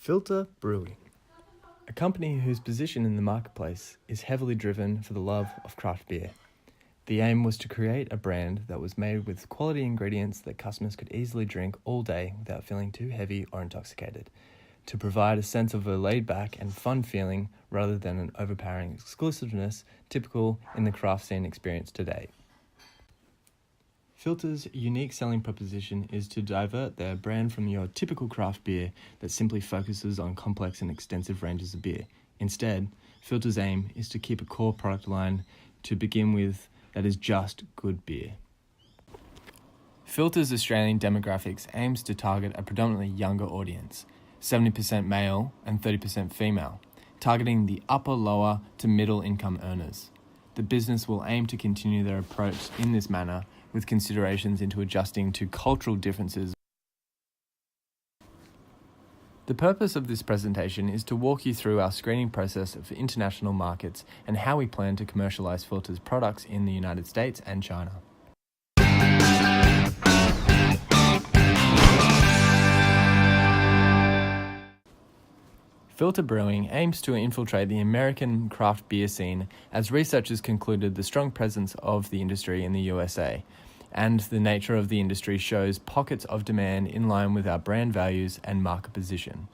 Filter Brewing, a company whose position in the marketplace is heavily driven for the love of craft beer. The aim was to create a brand that was made with quality ingredients that customers could easily drink all day without feeling too heavy or intoxicated, to provide a sense of a laid-back and fun feeling rather than an overpowering exclusiveness typical in the craft scene experience today. Filter's unique selling proposition is to divert their brand from your typical craft beer that simply focuses on complex and extensive ranges of beer. Instead, Filter's aim is to keep a core product line to begin with that is just good beer. Filter's Australian demographics aims to target a predominantly younger audience, 70% male and 30% female, targeting the upper, lower to middle income earners. The business will aim to continue their approach in this manner with considerations into adjusting to cultural differences. The purpose of this presentation is to walk you through our screening process for international markets and how we plan to commercialize Filter's products in the United States and China. Filter Brewing aims to infiltrate the American craft beer scene as researchers concluded the strong presence of the industry in the USA, and the nature of the industry shows pockets of demand in line with our brand values and market position.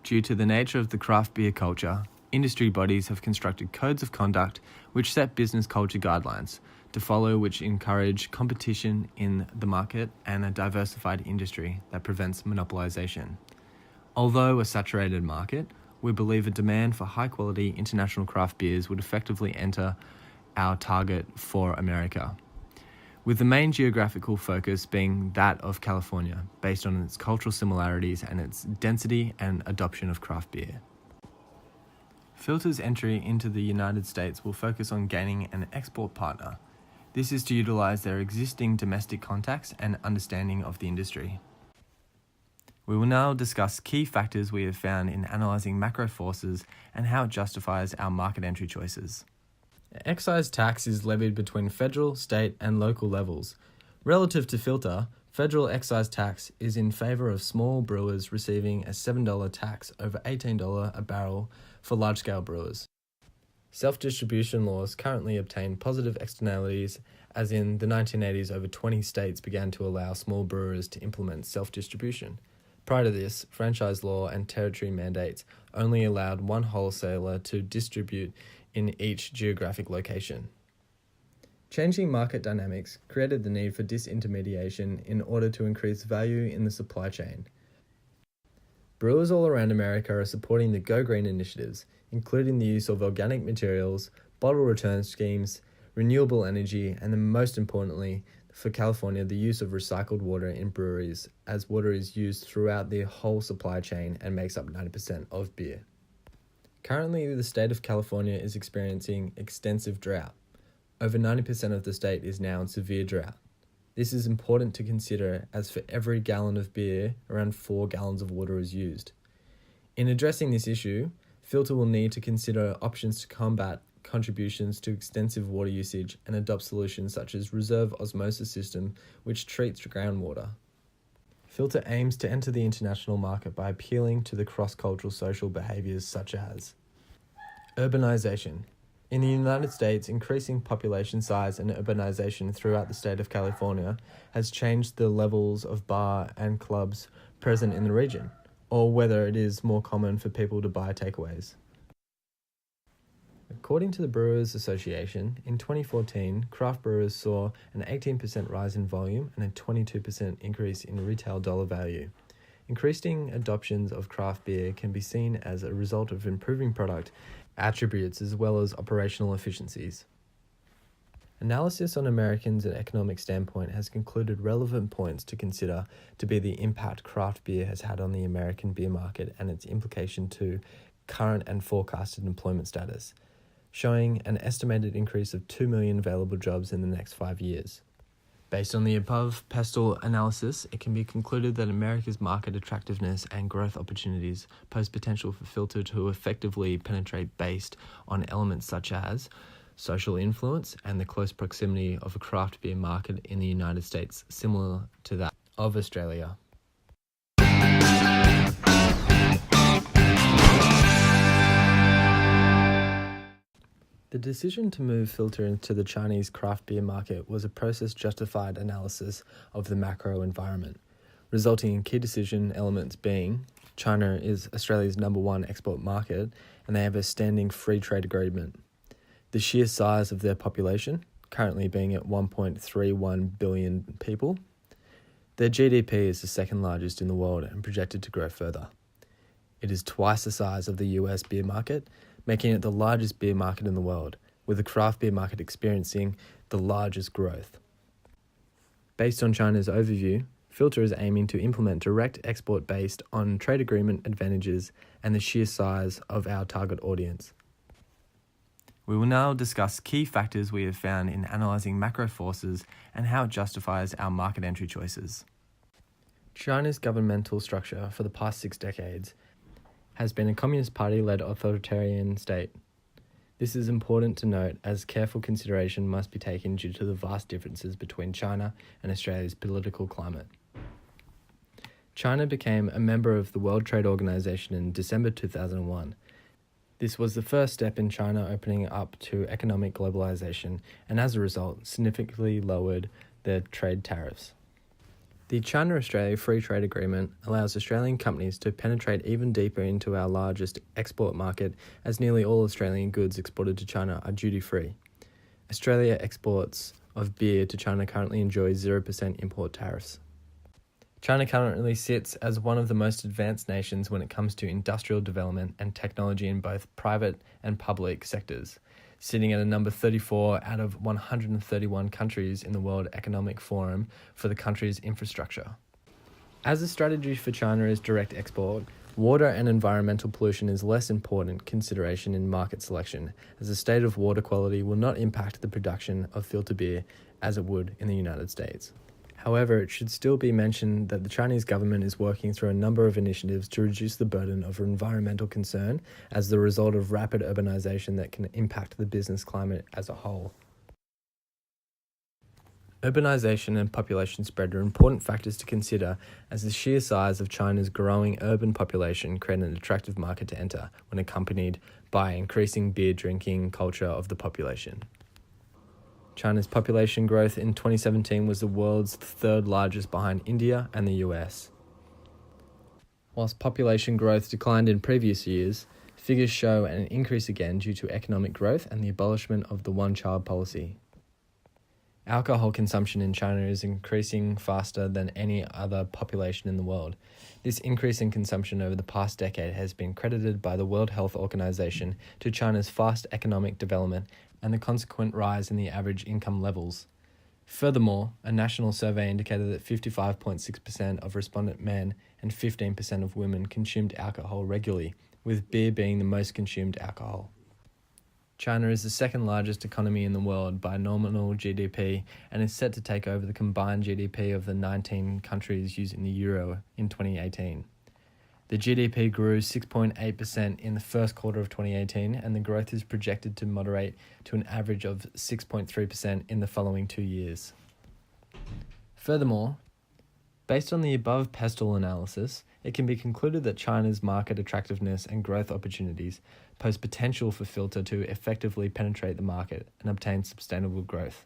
Due to the nature of the craft beer culture, industry bodies have constructed codes of conduct which set business culture guidelines to follow, which encourage competition in the market and a diversified industry that prevents monopolization. Although a saturated market, we believe a demand for high-quality international craft beers would effectively enter our target for America, with the main geographical focus being that of California, based on its cultural similarities and its density and adoption of craft beer. Filter's entry into the United States will focus on gaining an export partner. This is to utilize their existing domestic contacts and understanding of the industry. We will now discuss key factors we have found in analysing macro forces and how it justifies our market entry choices. Excise tax is levied between federal, state and local levels. Relative to Filter, federal excise tax is in favour of small brewers receiving a $7 tax over $18 a barrel for large-scale brewers. Self-distribution laws currently obtain positive externalities, as in the 1980s over 20 states began to allow small brewers to implement self-distribution. Prior to this, franchise law and territory mandates only allowed one wholesaler to distribute in each geographic location. Changing market dynamics created the need for disintermediation in order to increase value in the supply chain. Brewers all around America are supporting the Go Green initiatives, including the use of organic materials, bottle return schemes, renewable energy, and then most importantly, for California, the use of recycled water in breweries, as water is used throughout the whole supply chain and makes up 90% of beer. Currently, the state of California is experiencing extensive drought. Over 90% of the state is now in severe drought. This is important to consider, as for every gallon of beer, around 4 gallons of water is used. In addressing this issue, Filter will need to consider options to combat contributions to extensive water usage and adopt solutions such as reserve osmosis system, which treats groundwater. Filter aims to enter the international market by appealing to the cross-cultural social behaviours such as urbanization. In the United States, increasing population size and urbanization throughout the state of California has changed the levels of bar and clubs present in the region, or whether it is more common for people to buy takeaways. According to the Brewers Association, in 2014, craft brewers saw an 18% rise in volume and a 22% increase in retail dollar value. Increasing adoptions of craft beer can be seen as a result of improving product attributes as well as operational efficiencies. Analysis on Americans and economic standpoint has concluded relevant points to consider to be the impact craft beer has had on the American beer market and its implication to current and forecasted employment status, showing an estimated increase of 2 million available jobs in the next 5 years. Based on the above pestle analysis, it can be concluded that America's market attractiveness and growth opportunities pose potential for Filter to effectively penetrate based on elements such as social influence and the close proximity of a craft beer market in the United States, similar to that of Australia. decision to move Filter into the Chinese craft beer market was a process-justified analysis of the macro environment, resulting in key decision elements being China is Australia's #1 export market and they have a standing free trade agreement. The sheer size of their population, currently being at 1.31 billion people. Their GDP is the second largest in the world and projected to grow further. It is twice the size of the US beer market, making it the largest beer market in the world, with the craft beer market experiencing the largest growth. Based on China's overview, Filter is aiming to implement direct export based on trade agreement advantages and the sheer size of our target audience. We will now discuss key factors we have found in analysing macro forces and how it justifies our market entry choices. China's governmental structure for the past 6 decades has been a Communist Party-led authoritarian state. This is important to note as careful consideration must be taken due to the vast differences between China and Australia's political climate. China became a member of the World Trade Organization in December 2001. This was the first step in China opening up to economic globalization and as a result significantly lowered their trade tariffs. The China-Australia Free Trade Agreement allows Australian companies to penetrate even deeper into our largest export market as nearly all Australian goods exported to China are duty-free. Australia exports of beer to China currently enjoy 0% import tariffs. China currently sits as one of the most advanced nations when it comes to industrial development and technology in both private and public sectors, sitting at a number 34 out of 131 countries in the World Economic Forum for the country's infrastructure. As a strategy for China is direct export, water and environmental pollution is less important consideration in market selection, as the state of water quality will not impact the production of filter beer as it would in the United States. However, it should still be mentioned that the Chinese government is working through a number of initiatives to reduce the burden of environmental concern as the result of rapid urbanization that can impact the business climate as a whole. Urbanization and population spread are important factors to consider as the sheer size of China's growing urban population create an attractive market to enter when accompanied by increasing beer drinking culture of the population. China's population growth in 2017 was the world's third largest behind India and the US. Whilst population growth declined in previous years, figures show an increase again due to economic growth and the abolishment of the one-child policy. Alcohol consumption in China is increasing faster than any other population in the world. This increase in consumption over the past decade has been credited by the World Health Organization to China's fast economic development and the consequent rise in the average income levels. Furthermore, a national survey indicated that 55.6% of respondent men and 15% of women consumed alcohol regularly, with beer being the most consumed alcohol. China is the second largest economy in the world by nominal GDP and is set to take over the combined GDP of the 19 countries using the euro in 2018. The GDP grew 6.8% in the first quarter of 2018, and the growth is projected to moderate to an average of 6.3% in the following 2 years. Furthermore, based on the above pestle analysis, it can be concluded that China's market attractiveness and growth opportunities pose potential for Filter to effectively penetrate the market and obtain sustainable growth.